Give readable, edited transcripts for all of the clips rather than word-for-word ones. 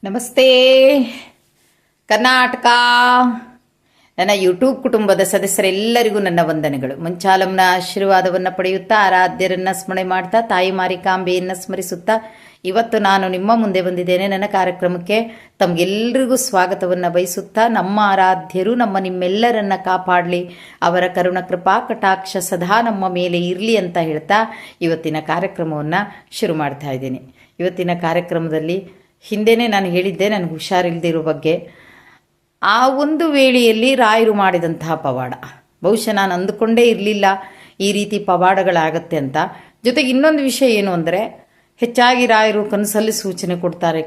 ನಮಸ್ತೆ ಕರ್ನಾಟಕ. ನನ್ನ ಯೂಟ್ಯೂಬ್ ಕುಟುಂಬದ ಸದಸ್ಯರೆಲ್ಲರಿಗೂ ನನ್ನ ವಂದನೆಗಳು. ಮಂಚಾಲಂನ ಆಶೀರ್ವಾದವನ್ನು ಪಡೆಯುತ್ತಾ, ಆರಾಧ್ಯರನ್ನ ಸ್ಮರಣೆ ಮಾಡ್ತಾ, ತಾಯಿ ಮಾರಿಕಾಂಬೆಯನ್ನು ಸ್ಮರಿಸುತ್ತಾ ಇವತ್ತು ನಾನು ನಿಮ್ಮ ಮುಂದೆ ಬಂದಿದ್ದೇನೆ. ನನ್ನ ಕಾರ್ಯಕ್ರಮಕ್ಕೆ ತಮಗೆಲ್ಲರಿಗೂ ಸ್ವಾಗತವನ್ನು ಬಯಸುತ್ತಾ, ನಮ್ಮ ಆರಾಧ್ಯರು ನಿಮ್ಮೆಲ್ಲರನ್ನ ಕಾಪಾಡಲಿ, ಅವರ ಕರುಣ ಕೃಪಾ ಕಟಾಕ್ಷ ಸದಾ ನಮ್ಮ ಮೇಲೆ ಇರಲಿ ಅಂತ ಹೇಳ್ತಾ ಇವತ್ತಿನ ಕಾರ್ಯಕ್ರಮವನ್ನು ಶುರು ಮಾಡ್ತಾ ಇದ್ದೀನಿ. ಇವತ್ತಿನ ಕಾರ್ಯಕ್ರಮದಲ್ಲಿ ಹಿಂದೆನೇ ನಾನು ಹೇಳಿದ್ದೆ ನನಗೆ ಹುಷಾರಿಲ್ಲದಿರೋ ಬಗ್ಗೆ. ಆ ಒಂದು ವೇಳೆಯಲ್ಲಿ ರಾಯರು ಮಾಡಿದಂತಹ ಪವಾಡ, ಬಹುಶಃ ನಾನು ಅಂದುಕೊಂಡೇ ಇರಲಿಲ್ಲ ಈ ರೀತಿ ಪವಾಡಗಳಾಗತ್ತೆ ಅಂತ. ಜೊತೆಗೆ ಇನ್ನೊಂದು ವಿಷಯ ಏನು ಅಂದರೆ, ಹೆಚ್ಚಾಗಿ ರಾಯರು ಕನಸಲ್ಲಿ ಸೂಚನೆ ಕೊಡ್ತಾರೆ.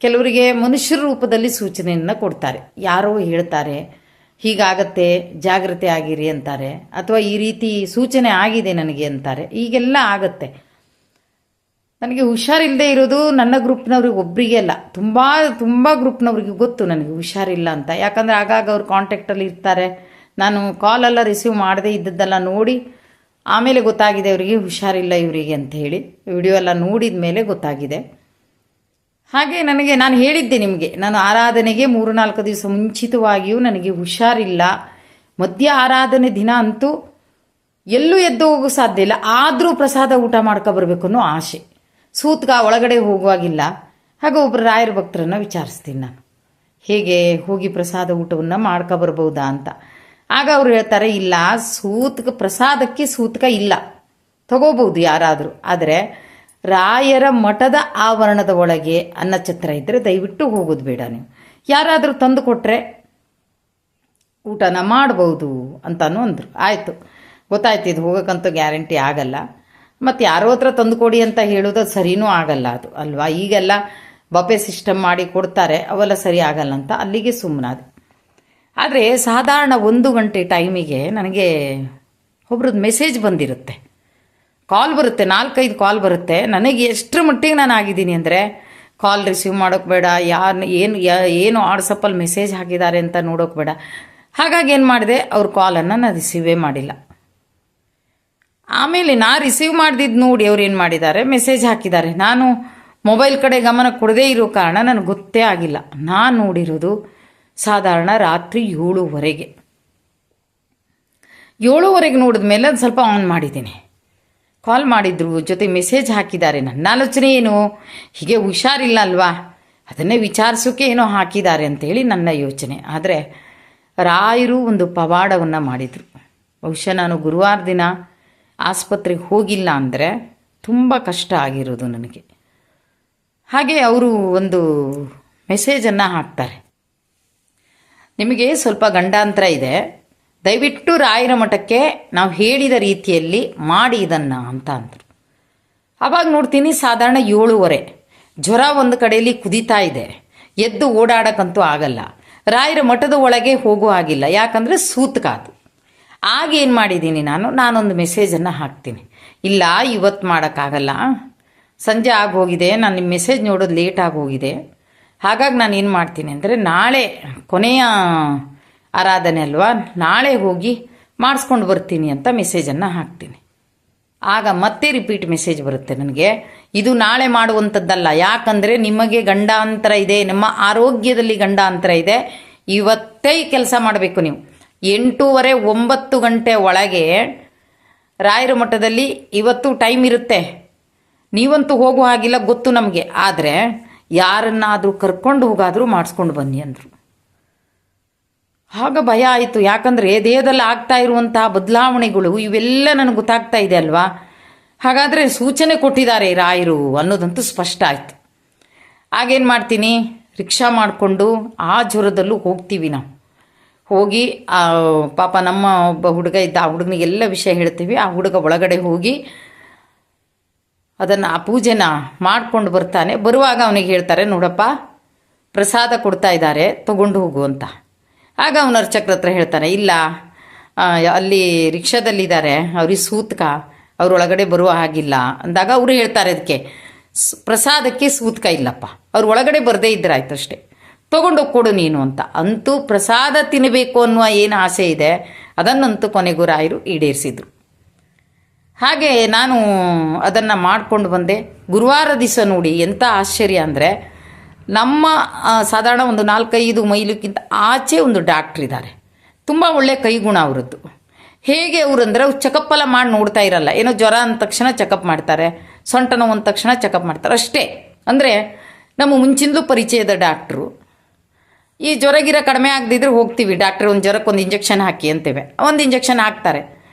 ಕೆಲವರಿಗೆ ಮನುಷ್ಯರ ರೂಪದಲ್ಲಿ ಸೂಚನೆಯನ್ನು ಕೊಡ್ತಾರೆ. ಯಾರೋ ಹೇಳ್ತಾರೆ ಹೀಗಾಗತ್ತೆ, ಜಾಗ್ರತೆ ಆಗಿರಿ ಅಂತಾರೆ, ಅಥವಾ ಈ ರೀತಿ ಸೂಚನೆ ಆಗಿದೆ ನನಗೆ ಅಂತಾರೆ. ಈಗೆಲ್ಲ ಆಗತ್ತೆ. ನನಗೆ ಹುಷಾರಿಲ್ಲದೆ ಇರೋದು ನನ್ನ ಗ್ರೂಪ್ನವ್ರಿಗೆ ಒಬ್ಬರಿಗೆ ಅಲ್ಲ, ತುಂಬ ಗ್ರೂಪ್ನವ್ರಿಗೆ ಗೊತ್ತು ನನಗೆ ಹುಷಾರಿಲ್ಲ ಅಂತ. ಯಾಕಂದರೆ ಆಗಾಗ ಅವ್ರು ಕಾಂಟ್ಯಾಕ್ಟಲ್ಲಿ ಇರ್ತಾರೆ. ನಾನು ಕಾಲೆಲ್ಲ ರಿಸೀವ್ ಮಾಡದೇ ಇದ್ದದ್ದೆಲ್ಲ ನೋಡಿ ಆಮೇಲೆ ಗೊತ್ತಾಗಿದೆ ಅವರಿಗೆ ಹುಷಾರಿಲ್ಲ ಇವರಿಗೆ ಅಂತ ಹೇಳಿ. ವಿಡಿಯೋ ಎಲ್ಲ ನೋಡಿದ ಮೇಲೆ ಗೊತ್ತಾಗಿದೆ. ಹಾಗೆ ನಾನು ಹೇಳಿದ್ದೆ ನಿಮಗೆ, ನಾನು ಆರಾಧನೆಗೆ 3-4 ದಿವಸ ಮುಂಚಿತವಾಗಿಯೂ ನನಗೆ ಹುಷಾರಿಲ್ಲ. ಮಧ್ಯ ಆರಾಧನೆ ದಿನ ಅಂತೂ ಎಲ್ಲೂ ಎದ್ದು ಹೋಗೋ ಸಾಧ್ಯ ಇಲ್ಲ. ಆದರೂ ಪ್ರಸಾದ ಊಟ ಮಾಡ್ಕೊಬರ್ಬೇಕು ಅನ್ನೋ ಆಸೆ. ಸೂತ್ಗ ಒಳಗಡೆ ಹೋಗುವಾಗಿಲ್ಲ. ಹಾಗೆ ಒಬ್ಬರು ರಾಯರ ಭಕ್ತರನ್ನು ವಿಚಾರಿಸ್ತೀನಿ ನಾನು, ಹೇಗೆ ಹೋಗಿ ಪ್ರಸಾದ ಊಟವನ್ನು ಮಾಡ್ಕೊಬರ್ಬೋದಾ ಅಂತ. ಆಗ ಅವ್ರು ಹೇಳ್ತಾರೆ, ಇಲ್ಲ, ಪ್ರಸಾದಕ್ಕೆ ಸೂತ್ಕ ಇಲ್ಲ, ತಗೋಬಹುದು ಯಾರಾದರೂ. ಆದರೆ ರಾಯರ ಮಠದ ಆವರಣದ ಒಳಗೆ ಅನ್ನಛತ್ರ ಇದ್ದರೆ ದಯವಿಟ್ಟು ಹೋಗೋದು ಬೇಡ. ನೀವು ಯಾರಾದರೂ ತಂದು ಕೊಟ್ಟರೆ ಊಟನ ಮಾಡ್ಬೋದು ಅಂತಾನು ಅಂದರು. ಆಯಿತು, ಗೊತ್ತಾಯ್ತು, ಇದು ಹೋಗೋಕ್ಕಂತೂ ಗ್ಯಾರಂಟಿ ಆಗಲ್ಲ. ಮತ್ತು ಯಾರೋ ಹತ್ರ ತಂದುಕೊಡಿ ಅಂತ ಹೇಳೋದು ಸರಿನೂ ಆಗಲ್ಲ, ಅದು ಅಲ್ವಾ. ಈಗೆಲ್ಲ ಬಫೆ ಸಿಸ್ಟಮ್ ಮಾಡಿ ಕೊಡ್ತಾರೆ, ಅವೆಲ್ಲ ಸರಿ ಆಗಲ್ಲ ಅಂತ ಅಲ್ಲಿಗೆ ಸುಮ್ಮನಾದೆ. ಆದರೆ ಸಾಧಾರಣ 1 ಗಂಟೆ ಟೈಮಿಗೆ ನನಗೆ ಒಬ್ರದ್ದು ಮೆಸೇಜ್ ಬಂದಿರುತ್ತೆ, ಕಾಲ್ ಬರುತ್ತೆ, 4-5 ಕಾಲ್ ಬರುತ್ತೆ. ನನಗೆ ಎಷ್ಟರ ಮಟ್ಟಿಗೆ ನಾನು ಆಗಿದ್ದೀನಿ ಅಂದರೆ, ಕಾಲ್ ರಿಸೀವ್ ಮಾಡೋಕೆ ಬೇಡ, ಏನು ವಾಟ್ಸಪ್ಪಲ್ಲಿ ಮೆಸೇಜ್ ಹಾಕಿದ್ದಾರೆ ಅಂತ ನೋಡೋಕೆ ಬೇಡ. ಹಾಗಾಗಿ ಏನು ಮಾಡಿದೆ, ಅವ್ರ ಕಾಲನ್ನು ನಾನು ರಿಸೀವೇ ಮಾಡಿಲ್ಲ. ಆಮೇಲೆ ರಿಸೀವ್ ಮಾಡಿದ್ದು ನೋಡಿ ಅವ್ರು ಏನು ಮಾಡಿದ್ದಾರೆ, ಮೆಸೇಜ್ ಹಾಕಿದ್ದಾರೆ. ನಾನು ಮೊಬೈಲ್ ಕಡೆ ಗಮನ ಕೊಡದೇ ಇರೋ ಕಾರಣ ನನಗೆ ಗೊತ್ತೇ ಆಗಿಲ್ಲ. ನಾನು ನೋಡಿರೋದು ಸಾಧಾರಣ ರಾತ್ರಿ 7:30. 7:30 ನೋಡಿದ ಮೇಲೆ ಅದು ಸ್ವಲ್ಪ ಆನ್ ಮಾಡಿದ್ದೀನಿ. ಕಾಲ್ ಮಾಡಿದ್ರು, ಜೊತೆ ಮೆಸೇಜ್ ಹಾಕಿದ್ದಾರೆ. ನನ್ನ ಆಲೋಚನೆ ಏನು, ಹೀಗೆ ಹುಷಾರಿಲ್ಲ ಅಲ್ವಾ, ಅದನ್ನೇ ವಿಚಾರಿಸೋಕೆ ಏನೋ ಹಾಕಿದ್ದಾರೆ ಅಂತೇಳಿ ನನ್ನ ಯೋಚನೆ. ಆದರೆ ರಾಯರು ಒಂದು ಪವಾಡವನ್ನು ಮಾಡಿದರು. ಬಹುಶಃ ನಾನು ಗುರುವಾರ ದಿನ ಆಸ್ಪತ್ರೆಗೆ ಹೋಗಿಲ್ಲ ಅಂದರೆ ತುಂಬ ಕಷ್ಟ ಆಗಿರೋದು ನನಗೆ. ಹಾಗೆ ಅವರು ಒಂದು ಮೆಸೇಜನ್ನು ಹಾಕ್ತಾರೆ, ನಿಮಗೆ ಸ್ವಲ್ಪ ಗಂಡಾಂತರ ಇದೆ, ದಯವಿಟ್ಟು ರಾಯರ ಮಠಕ್ಕೆ ನಾವು ಹೇಳಿದ ರೀತಿಯಲ್ಲಿ ಮಾಡಿ ಇದನ್ನು ಅಂತ ಅಂದರು. ಆವಾಗ ನೋಡ್ತೀನಿ ಸಾಧಾರಣ 7:30. ಜ್ವರ ಒಂದು ಕಡೆಯಲ್ಲಿ ಕುದೀತಾ ಇದೆ, ಎದ್ದು ಓಡಾಡೋಕ್ಕಂತೂ ಆಗಲ್ಲ, ರಾಯರ ಮಠದ ಒಳಗೆ ಹೋಗೋ ಆಗಿಲ್ಲ, ಯಾಕಂದರೆ ಸೂತ್ಕಾತು. ಆಗೇನು ಮಾಡಿದ್ದೀನಿ, ನಾನೊಂದು ಮೆಸೇಜನ್ನು ಹಾಕ್ತೀನಿ, ಇಲ್ಲ ಇವತ್ತು ಮಾಡೋಕ್ಕಾಗಲ್ಲ, ಸಂಜೆ ಆಗೋಗಿದೆ, ನಾನು ನಿಮ್ಮ ಮೆಸೇಜ್ ನೋಡೋದು ಲೇಟ್ ಆಗೋಗಿದೆ, ಹಾಗಾಗಿ ನಾನು ಏನು ಮಾಡ್ತೀನಿ ಅಂದರೆ ನಾಳೆ ಕೊನೆಯ ಆರಾಧನೆ ಅಲ್ವಾ, ನಾಳೆ ಹೋಗಿ ಮಾಡಿಸ್ಕೊಂಡು ಬರ್ತೀನಿ ಅಂತ ಮೆಸೇಜನ್ನು ಹಾಕ್ತೀನಿ. ಆಗ ಮತ್ತೆ ರಿಪೀಟ್ ಮೆಸೇಜ್ ಬರುತ್ತೆ ನನಗೆ, ಇದು ನಾಳೆ ಮಾಡುವಂಥದ್ದಲ್ಲ, ಯಾಕಂದರೆ ನಿಮಗೆ ಗಂಡಾಂತರ ಇದೆ, ನಮ್ಮ ಆರೋಗ್ಯದಲ್ಲಿ ಗಂಡಾಂತರ ಇದೆ, ಇವತ್ತೇ ಈ ಕೆಲಸ ಮಾಡಬೇಕು. ನೀವು 8:30-9 ಗಂಟೆ ಒಳಗೆ ರಾಯರ ಮಠದಲ್ಲಿ ಇವತ್ತು ಟೈಮ್ ಇರುತ್ತೆ, ನೀವಂತೂ ಹೋಗೋ ಹಾಗಿಲ್ಲ ಗೊತ್ತು ನಮಗೆ, ಆದರೆ ಯಾರನ್ನಾದರೂ ಕರ್ಕೊಂಡು ಹೋಗಾದರೂ ಮಾಡಿಸ್ಕೊಂಡು ಬನ್ನಿ ಅಂದರು. ಆಗ ಭಯ ಆಯಿತು, ಯಾಕಂದರೆ ದೇಹದಲ್ಲಿ ಆಗ್ತಾ ಇರುವಂತಹ ಬದಲಾವಣೆಗಳು ಇವೆಲ್ಲ ನನಗೆ ಗೊತ್ತಾಗ್ತಾ ಇದೆ ಅಲ್ವಾ. ಹಾಗಾದರೆ ಸೂಚನೆ ಕೊಟ್ಟಿದ್ದಾರೆ ರಾಯರು ಅನ್ನೋದಂತೂ ಸ್ಪಷ್ಟ ಆಯಿತು. ಆಗೇನು ಮಾಡ್ತೀನಿ, ರಿಕ್ಷಾ ಮಾಡಿಕೊಂಡು ಆ ಜ್ವರದಲ್ಲೂ ಹೋಗ್ತೀವಿ ನಾವು. ಹೋಗಿ ಪಾಪ ನಮ್ಮ ಒಬ್ಬ ಹುಡುಗ ಇದ್ದ, ಆ ಹುಡುಗನಿಗೆಲ್ಲ ವಿಷಯ ಹೇಳ್ತೀವಿ. ಆ ಹುಡುಗ ಒಳಗಡೆ ಹೋಗಿ ಅದನ್ನು ಆ ಪೂಜೆನ ಮಾಡ್ಕೊಂಡು ಬರ್ತಾನೆ. ಬರುವಾಗ ಅವನಿಗೆ ಹೇಳ್ತಾರೆ, ನೋಡಪ್ಪ ಪ್ರಸಾದ ಕೊಡ್ತಾ ಇದ್ದಾರೆ, ತಗೊಂಡು ಹೋಗು ಅಂತ. ಆಗ ಅವನ ಅರ್ಚಕ್ರ ಹತ್ರ ಹೇಳ್ತಾನೆ, ಇಲ್ಲ ಅಲ್ಲಿ ರಿಕ್ಷಾದಲ್ಲಿದ್ದಾರೆ, ಅವ್ರಿಗೆ ಸೂತ್ಕ, ಅವ್ರೊಳಗಡೆ ಬರುವ ಹಾಗಿಲ್ಲ ಅಂದಾಗ ಅವರು ಹೇಳ್ತಾರೆ, ಅದಕ್ಕೆ ಪ್ರಸಾದಕ್ಕೆ ಸೂತ್ಕ ಇಲ್ಲಪ್ಪ, ಅವ್ರ ಒಳಗಡೆ ಬರದೇ ಇದ್ರೆ ಆಯ್ತು ಅಷ್ಟೇ, ತೊಗೊಂಡೋಗಿ ಕೊಡು ನೀನು ಅಂತ. ಅಂತೂ ಪ್ರಸಾದ ತಿನ್ನಬೇಕು ಅನ್ನುವ ಏನು ಆಸೆ ಇದೆ ಅದನ್ನಂತೂ ಕೊನೆಗೂ ರಾಯರು ಈಡೇರಿಸಿದ್ರು. ಹಾಗೆ ನಾನು ಅದನ್ನು ಮಾಡಿಕೊಂಡು ಬಂದೆ. ಗುರುವಾರ ದಿವಸ ನೋಡಿ ಎಂಥ ಆಶ್ಚರ್ಯ ಅಂದರೆ, ನಮ್ಮ ಸಾಧಾರಣ ಒಂದು 4-5 ಮೈಲಿಗಿಂತ ಆಚೆ ಒಂದು ಡಾಕ್ಟ್ರ್ ಇದ್ದಾರೆ. ತುಂಬ ಒಳ್ಳೆ ಕೈಗುಣ ಅವರದ್ದು. ಹೇಗೆ ಅವರಂದ್ರೆ ಅವ್ರು ಚೆಕಪ್ ಎಲ್ಲ ಮಾಡಿ ನೋಡ್ತಾ ಇರಲ್ಲ. ಏನೋ ಜ್ವರ ಅಂದ ತಕ್ಷಣ ಚೆಕಪ್ ಮಾಡ್ತಾರೆ, ಸೊಂಟ ನೋವು ಅಂದ ತಕ್ಷಣ ಚೆಕಪ್ ಮಾಡ್ತಾರೆ ಅಷ್ಟೇ. ಅಂದರೆ ನಮ್ಮ ಮುಂಚಿಂದಲೂ ಪರಿಚಯದ ಡಾಕ್ಟ್ರು. ಈ ಜ್ವರಗಿರ ಕಡಿಮೆ ಆಗದಿದ್ರೆ ಹೋಗ್ತೀವಿ ಡಾಕ್ಟ್ರ್, ಒಂದು ಜ್ವರಕ್ಕೆ ಒಂದು ಇಂಜೆಕ್ಷನ್ ಹಾಕಿ ಅಂತೇವೆ. ಒಂದು ಇಂಜೆಕ್ಷನ್ ಹಾಕ್ತಾರೆ.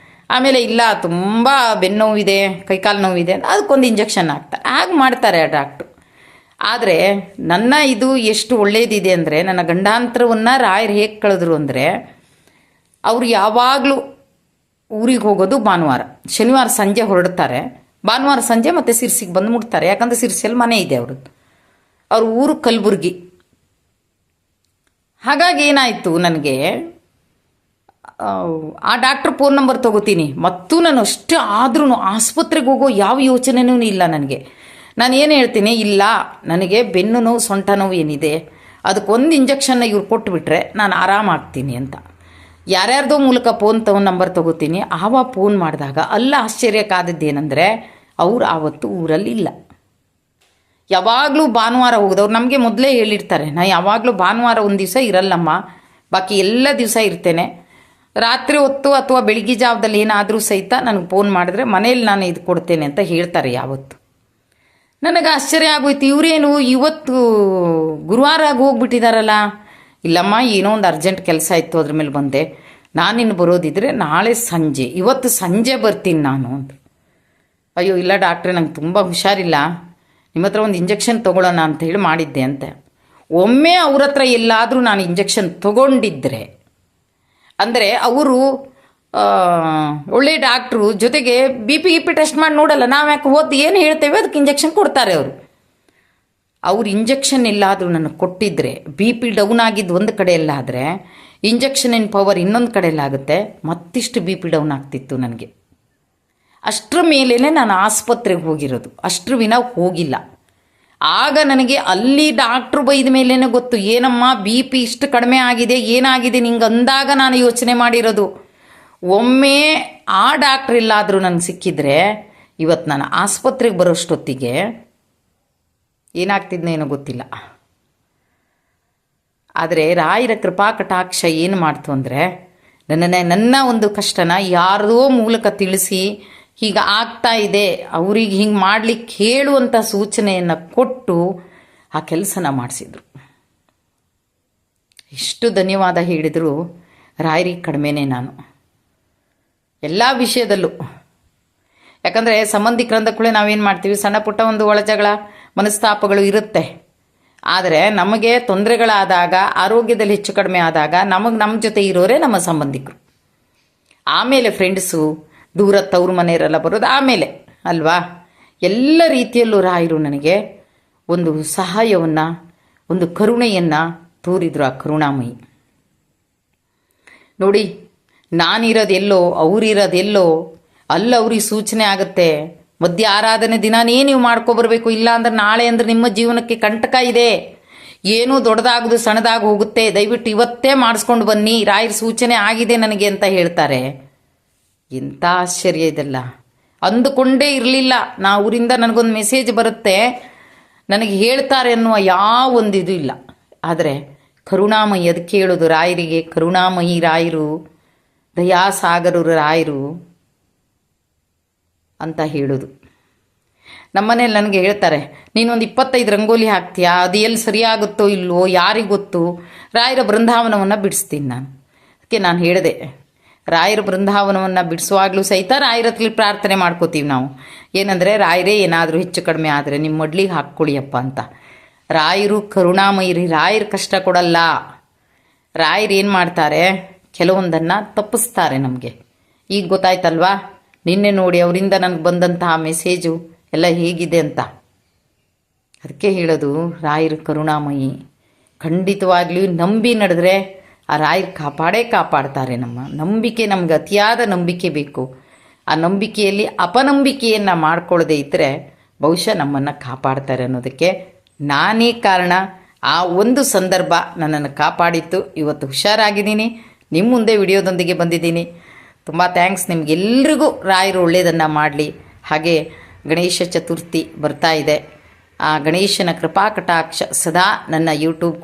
ಆಮೇಲೆ ಇಲ್ಲ ತುಂಬ ಬೆನ್ನು ನೋವಿದೆ, ಕೈಕಾಲು ನೋವಿದೆ, ಅದಕ್ಕೊಂದು ಇಂಜೆಕ್ಷನ್ ಹಾಕ್ತಾರೆ. ಹಾಗೆ ಮಾಡ್ತಾರೆ ಆ ಡಾಕ್ಟ್ರು. ಆದರೆ ನನ್ನ ಇದು ಎಷ್ಟು ಒಳ್ಳೇದಿದೆ ಅಂದರೆ, ನನ್ನ ಗಂಡಾಂತರವನ್ನು ರಾಯರು ಹೇಗೆ ಕಳೆದ್ರು ಅಂದರೆ, ಅವರು ಯಾವಾಗಲೂ ಊರಿಗೆ ಹೋಗೋದು ಭಾನುವಾರ, ಶನಿವಾರ ಸಂಜೆ ಹೊರಡ್ತಾರೆ, ಭಾನುವಾರ ಸಂಜೆ ಮತ್ತೆ ಸಿರ್ಸಿಗೆ ಬಂದು ಮುಟ್ತಾರೆ. ಯಾಕಂದರೆ ಸಿರ್ಸಿಯಲ್ಲಿ ಮನೆ ಇದೆ ಅವ್ರದ್ದು. ಅವ್ರ ಊರು ಕಲಬುರ್ಗಿ. ಹಾಗಾಗಿ ಏನಾಯಿತು, ನನಗೆ ಆ ಡಾಕ್ಟ್ರ್ ಫೋನ್ ನಂಬರ್ ತೊಗೋತೀನಿ. ಮತ್ತು ನಾನು ಅಷ್ಟೇ ಆದ್ರೂ ಆಸ್ಪತ್ರೆಗೆ ಹೋಗೋ ಯಾವ ಯೋಚನೆನೂ ಇಲ್ಲ ನನಗೆ. ನಾನು ಏನು ಹೇಳ್ತೀನಿ, ಇಲ್ಲ ನನಗೆ ಬೆನ್ನು ನೋವು ಸೊಂಟ ನೋವು ಏನಿದೆ ಅದಕ್ಕೊಂದು ಇಂಜೆಕ್ಷನ್ನ ಇವ್ರು ಕೊಟ್ಟುಬಿಟ್ರೆ ನಾನು ಆರಾಮಾಗ್ತೀನಿ ಅಂತ ಯಾರ್ಯಾರ್ದೋ ಮೂಲಕ ಫೋನ್ ನಂಬರ್ ತೊಗೋತೀನಿ. ಆವಾಗ ಫೋನ್ ಮಾಡಿದಾಗ ಅಲ್ಲ ಆಶ್ಚರ್ಯಕ್ಕಾದದ್ದೇನೆಂದರೆ, ಅವ್ರು ಆವತ್ತು ಊರಲ್ಲಿ ಇಲ್ಲ. ಯಾವಾಗಲೂ ಭಾನುವಾರ ಹೋಗೋದವ್ರು ನಮಗೆ ಮೊದಲೇ ಹೇಳಿರ್ತಾರೆ, ನಾನು ಯಾವಾಗಲೂ ಭಾನುವಾರ ಒಂದು ದಿವಸ ಇರಲ್ಲಮ್ಮ, ಬಾಕಿ ಎಲ್ಲ ದಿವಸ ಇರ್ತೇನೆ. ರಾತ್ರಿ ಹೊತ್ತು ಅಥವಾ ಬೆಳಿಗ್ಗೆ ಜಾವದಲ್ಲಿ ಏನಾದರೂ ಸಹಿತ ನನಗೆ ಫೋನ್ ಮಾಡಿದ್ರೆ ಮನೇಲಿ ನಾನು ಇದು ಕೊಡ್ತೇನೆ ಅಂತ ಹೇಳ್ತಾರೆ ಯಾವತ್ತು. ನನಗೆ ಆಶ್ಚರ್ಯ ಆಗೋಯ್ತು, ಇವರೇನು ಇವತ್ತು ಗುರುವಾರ ಆಗಿ ಹೋಗ್ಬಿಟ್ಟಿದಾರಲ್ಲ. ಇಲ್ಲಮ್ಮ ಏನೋ ಒಂದು ಅರ್ಜೆಂಟ್ ಕೆಲಸ ಇತ್ತು, ಅದ್ರ ಮೇಲೆ ಬಂದೆ. ನಾನಿನ್ನು ಬರೋದಿದ್ರೆ ನಾಳೆ ಸಂಜೆ, ಇವತ್ತು ಸಂಜೆ ಬರ್ತೀನಿ ನಾನು ಅಂತ. ಅಯ್ಯೋ ಇಲ್ಲ ಡಾಕ್ಟ್ರೆ, ನಂಗೆ ತುಂಬ ಹುಷಾರಿಲ್ಲ, ನಿಮ್ಮ ಹತ್ರ ಒಂದು ಇಂಜೆಕ್ಷನ್ ತೊಗೊಳ್ಳೋಣ ಅಂತ ಹೇಳಿ ಮಾಡಿದ್ದೆ ಅಂತ. ಒಮ್ಮೆ ಅವ್ರ ಹತ್ರ ಎಲ್ಲಾದರೂ ನಾನು ಇಂಜೆಕ್ಷನ್ ತೊಗೊಂಡಿದ್ದರೆ, ಅಂದರೆ ಅವರು ಒಳ್ಳೆ ಡಾಕ್ಟ್ರು, ಜೊತೆಗೆ ಬಿ ಪಿ ಟೆಸ್ಟ್ ಮಾಡಿ ನೋಡಲ್ಲ, ನಾವು ಯಾಕೆ ಹೋದ್ ಏನು ಹೇಳ್ತೇವೆ ಅದಕ್ಕೆ ಇಂಜೆಕ್ಷನ್ ಕೊಡ್ತಾರೆ ಅವರು. ಅವ್ರು ಇಂಜೆಕ್ಷನ್ ಎಲ್ಲಾದರೂ ನನಗೆ ಕೊಟ್ಟಿದ್ದರೆ, ಬಿ ಪಿ ಡೌನ್ ಆಗಿದ್ದು ಒಂದು ಕಡೆಯಲ್ಲಾದರೆ ಇಂಜೆಕ್ಷನಿನ ಪವರ್ ಇನ್ನೊಂದು ಕಡೆಯಲ್ಲಾಗುತ್ತೆ, ಮತ್ತಿಷ್ಟು ಬಿ ಪಿ ಡೌನ್ ಆಗ್ತಿತ್ತು ನನಗೆ. ಅಷ್ಟರ ಮೇಲೇ ನಾನು ಆಸ್ಪತ್ರೆಗೆ ಹೋಗಿರೋದು, ಅಷ್ಟರ ವಿನ ಹೋಗಿಲ್ಲ. ಆಗ ನನಗೆ ಅಲ್ಲಿ ಡಾಕ್ಟ್ರು ಬೈದ ಮೇಲೇ ಗೊತ್ತು, ಏನಮ್ಮ ಬಿ ಪಿ ಇಷ್ಟು ಕಡಿಮೆ ಆಗಿದೆ, ಏನಾಗಿದೆ ನಿಂಗೆ ಅಂದಾಗ ನಾನು ಯೋಚನೆ ಮಾಡಿರೋದು. ಒಮ್ಮೆ ಆ ಡಾಕ್ಟ್ರ್ ಇಲ್ಲಾದರೂ ನನಗೆ ಸಿಕ್ಕಿದ್ರೆ ಇವತ್ತು ನಾನು ಆಸ್ಪತ್ರೆಗೆ ಬರೋಷ್ಟೊತ್ತಿಗೆ ಏನಾಗ್ತಿದ್ನೇನೋ ಗೊತ್ತಿಲ್ಲ. ಆದರೆ ರಾಯರ ಕೃಪಾ ಕಟಾಕ್ಷ ಏನು ಮಾಡ್ತು ಅಂದರೆ, ನನ್ನ ಒಂದು ಕಷ್ಟನ ಯಾರದೋ ಮೂಲಕ ತಿಳಿಸಿ ಹೀಗೆ ಆಗ್ತಾ ಇದೆ, ಅವ್ರಿಗೆ ಹಿಂಗೆ ಮಾಡ್ಲಿಕ್ಕೆ ಹೇಳುವಂಥ ಸೂಚನೆಯನ್ನು ಕೊಟ್ಟು ಆ ಕೆಲಸನ ಮಾಡಿಸಿದ್ರು. ಎಷ್ಟು ಧನ್ಯವಾದ ಹೇಳಿದರೂ ರಾಯರಿಗೆ ಕಡಿಮೆನೇ ನಾನು ಎಲ್ಲ ವಿಷಯದಲ್ಲೂ. ಯಾಕಂದರೆ ಸಂಬಂಧಿಕರಂದ ಕೂಡ ನಾವೇನು ಮಾಡ್ತೀವಿ, ಸಣ್ಣ ಪುಟ್ಟ ಒಂದು ಒಳಜಗಳ ಮನಸ್ತಾಪಗಳು ಇರುತ್ತೆ. ಆದರೆ ನಮಗೆ ತೊಂದರೆಗಳಾದಾಗ, ಆರೋಗ್ಯದಲ್ಲಿ ಹೆಚ್ಚು ಕಡಿಮೆ ಆದಾಗ ನಮ್ಮ ಜೊತೆ ಇರೋರೇ ನಮ್ಮ ಸಂಬಂಧಿಕರು. ಆಮೇಲೆ ಫ್ರೆಂಡ್ಸು, ದೂರ ತವ್ರ ಮನೆಯವರೆಲ್ಲ ಬರೋದು ಆಮೇಲೆ ಅಲ್ವಾ. ಎಲ್ಲ ರೀತಿಯಲ್ಲೂ ರಾಯರು ನನಗೆ ಒಂದು ಸಹಾಯವನ್ನು, ಒಂದು ಕರುಣೆಯನ್ನು ತೋರಿದ್ರು. ಆ ಕರುಣಾಮಯಿ ನೋಡಿ, ನಾನಿರೋದೆಲ್ಲೋ ಅವರಿರೋದೆಲ್ಲೋ, ಅವ್ರಿಗೆ ಸೂಚನೆ ಆಗುತ್ತೆ, ಮಧ್ಯ ಆರಾಧನೆ ದಿನಾನೇ ನೀವು ಮಾಡ್ಕೊಬರ್ಬೇಕು, ಇಲ್ಲ ಅಂದ್ರೆ ನಾಳೆ ಅಂದ್ರೆ ನಿಮ್ಮ ಜೀವನಕ್ಕೆ ಕಂಟಕ ಇದೆ, ಏನೂ ದೊಡ್ಡದಾಗೋದು ಸಣ್ಣದಾಗಿ ಹೋಗುತ್ತೆ, ದಯವಿಟ್ಟು ಇವತ್ತೇ ಮಾಡಿಸ್ಕೊಂಡು ಬನ್ನಿ, ರಾಯರ ಸೂಚನೆ ಆಗಿದೆ ನನಗೆ ಅಂತ ಹೇಳ್ತಾರೆ. ಎಂಥ ಆಶ್ಚರ್ಯ ಇದೆಲ್ಲ. ಅಂದುಕೊಂಡೇ ಇರಲಿಲ್ಲ ನಾ ಊರಿಂದ ನನಗೊಂದು ಮೆಸೇಜ್ ಬರುತ್ತೆ, ನನಗೆ ಹೇಳ್ತಾರೆ ಅನ್ನುವ ಯಾವ ಒಂದು ಇದು ಇಲ್ಲ. ಆದರೆ ಕರುಣಾಮಯಿ, ಅದಕ್ಕೆ ಹೇಳೋದು ರಾಯರಿಗೆ ಕರುಣಾಮಯಿ ರಾಯರು, ದಯಾಸಾಗರರು ರಾಯರು ಅಂತ ಹೇಳೋದು. ನಮ್ಮನೇಲಿ ನನಗೆ ಹೇಳ್ತಾರೆ, ನೀನೊಂದು 25 ರಂಗೋಲಿ ಹಾಕ್ತೀಯಾ, ಅದು ಎಲ್ಲಿ ಸರಿಯಾಗುತ್ತೋ ಇಲ್ವೋ ಯಾರಿಗೆ ಗೊತ್ತು, ರಾಯರ ಬೃಂದಾವನವನ್ನು ಬಿಡಿಸ್ತೀನಿ ನಾನು. ಅದಕ್ಕೆ ನಾನು ಹೇಳಿದೆ, ರಾಯರ ಬೃಂದಾವನವನ್ನು ಬಿಡಿಸುವಾಗಲೂ ಸಹಿತ ರಾಯರ ಹತ್ರ ಪ್ರಾರ್ಥನೆ ಮಾಡ್ಕೋತೀವಿ ನಾವು. ಏನಂದರೆ, ರಾಯರೇ ಏನಾದರೂ ಹೆಚ್ಚು ಕಡಿಮೆ ಆದರೆ ನಿಮ್ಮ ಮಡ್ಲಿಗೆ ಹಾಕ್ಕೊಳ್ಳಿಯಪ್ಪ ಅಂತ. ರಾಯರು ಕರುಣಾಮಯಿರಿ, ರಾಯರು ಕಷ್ಟ ಕೊಡಲ್ಲ. ರಾಯರು ಏನು ಮಾಡ್ತಾರೆ, ಕೆಲವೊಂದನ್ನು ತಪ್ಪಿಸ್ತಾರೆ ನಮಗೆ. ಈಗ ಗೊತ್ತಾಯ್ತಲ್ವಾ, ನಿನ್ನೆ ನೋಡಿ ಅವರಿಂದ ನನಗೆ ಬಂದಂತಹ ಮೆಸೇಜು ಎಲ್ಲ ಹೇಗಿದೆ ಅಂತ. ಅದಕ್ಕೆ ಹೇಳೋದು ರಾಯರು ಕರುಣಾಮಯಿ. ಖಂಡಿತವಾಗ್ಲೂ ನಂಬಿ ನಡೆದ್ರೆ ಆ ರಾಯರು ಕಾಪಾಡ್ತಾರೆ. ನಮ್ಮ ನಂಬಿಕೆ, ನಮ್ಗೆ ಅತಿಯಾದ ನಂಬಿಕೆ ಬೇಕು. ಆ ನಂಬಿಕೆಯಲ್ಲಿ ಅಪನಂಬಿಕೆಯನ್ನು ಮಾಡ್ಕೊಳ್ಳದೆ ಇದ್ದರೆ ಬಹುಶಃ ನಮ್ಮನ್ನು ಕಾಪಾಡ್ತಾರೆ ಅನ್ನೋದಕ್ಕೆ ನಾನೇ ಕಾರಣ. ಆ ಒಂದು ಸಂದರ್ಭ ನನ್ನನ್ನು ಕಾಪಾಡಿತ್ತು. ಇವತ್ತು ಹುಷಾರಾಗಿದ್ದೀನಿ, ನಿಮ್ಮ ಮುಂದೆ ವಿಡಿಯೋದೊಂದಿಗೆ ಬಂದಿದ್ದೀನಿ. ತುಂಬ ಥ್ಯಾಂಕ್ಸ್ ನಿಮಗೆಲ್ರಿಗೂ. ರಾಯರು ಒಳ್ಳೆಯದನ್ನು ಮಾಡಲಿ. ಹಾಗೆ ಗಣೇಶ ಚತುರ್ಥಿ ಬರ್ತಾ ಇದೆ, ಆ ಗಣೇಶನ ಕೃಪಾ ಕಟಾಕ್ಷ ಸದಾ ನನ್ನ ಯೂಟ್ಯೂಬ್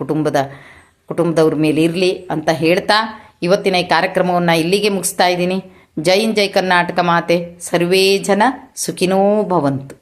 ಕುಟುಂಬದವ್ರ ಮೇಲೆ ಇರಲಿ ಅಂತ ಹೇಳ್ತಾ ಇವತ್ತಿನ ಈ ಕಾರ್ಯಕ್ರಮವನ್ನು ಇಲ್ಲಿಗೆ ಮುಗಿಸ್ತಾ ಇದ್ದೀನಿ. ಜೈ ಕರ್ನಾಟಕ ಮಾತೆ, ಸರ್ವೇ ಜನ ಸುಖಿನೋ ಭವಂತು.